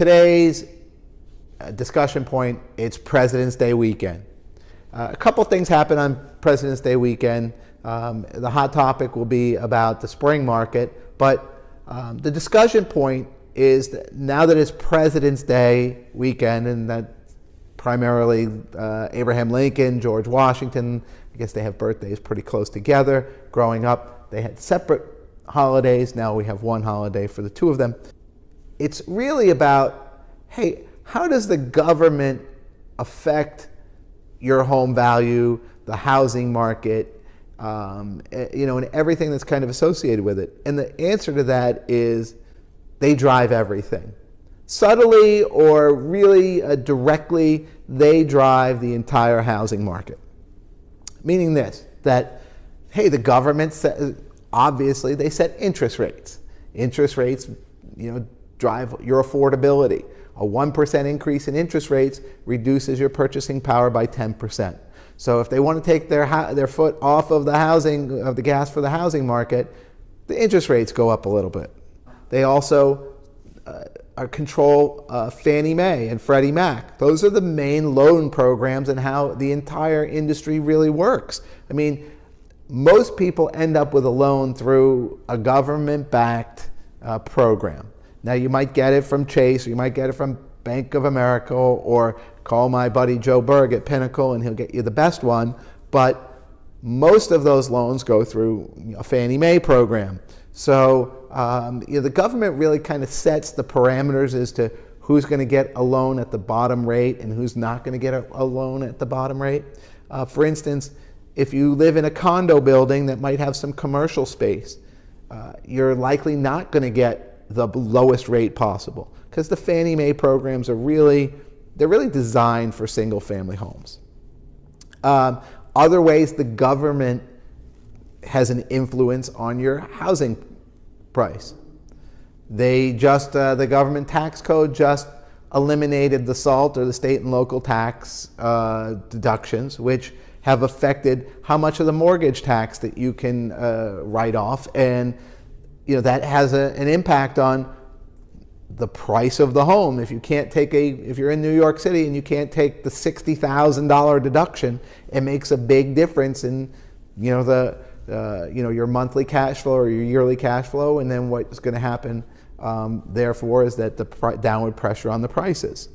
today's discussion point, it's President's Day weekend. A couple things happen on President's Day weekend. The hot topic will be about the spring market, but the discussion point is that now that it's President's Day weekend, and that primarily Abraham Lincoln, George Washington, I guess they have birthdays pretty close together. Growing up, they had separate holidays. Now we have one holiday for the two of them. It's really about, hey, how does the government affect your home value, the housing market, and everything that's kind of associated with it? And the answer to that is they drive everything. Subtly or really directly, they drive the entire housing market. Meaning this, that, hey, the government, obviously, they set interest rates. Interest rates, drive your affordability. A 1% increase in interest rates reduces your purchasing power by 10%. So if they want to take their foot off of the gas for the housing market, the interest rates go up a little bit. They also control Fannie Mae and Freddie Mac. Those are the main loan programs and how the entire industry really works. I mean, most people end up with a loan through a government-backed program. Now, you might get it from Chase, or you might get it from Bank of America, or call my buddy Joe Berg at Pinnacle and he'll get you the best one. But most of those loans go through a Fannie Mae program. So the government really kind of sets the parameters as to who's going to get a loan at the bottom rate and who's not going to get a loan at the bottom rate. For instance, if you live in a condo building that might have some commercial space, you're likely not going to get the lowest rate possible, because the Fannie Mae programs are really designed for single family homes. Other ways the government has an influence on your housing price. The government tax code just eliminated the SALT, or the state and local tax deductions, which have affected how much of the mortgage tax that you can write off, and that has an impact on the price of the home. If you're in New York City and you can't take the $60,000 deduction, it makes a big difference in your monthly cash flow or your yearly cash flow. And then what's going to happen, therefore, is that the downward pressure on the prices.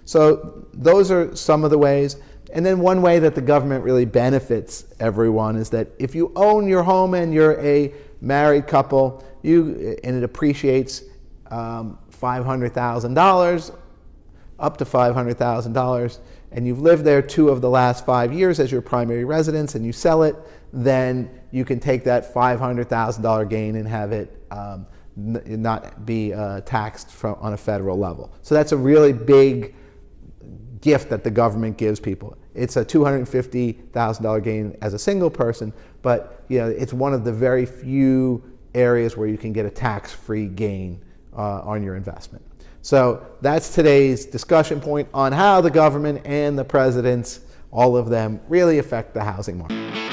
So those are some of the ways. And then one way that the government really benefits everyone is that if you own your home and you're a married couple, and it appreciates $500,000, up to $500,000, and you've lived there 2 of the last 5 years as your primary residence, and you sell it, then you can take that $500,000 gain and have it not be taxed on a federal level. So that's a really big gift that the government gives people. It's a $250,000 gain as a single person, but it's one of the very few areas where you can get a tax-free gain on your investment. So that's today's discussion point on how the government and the presidents, all of them, really affect the housing market.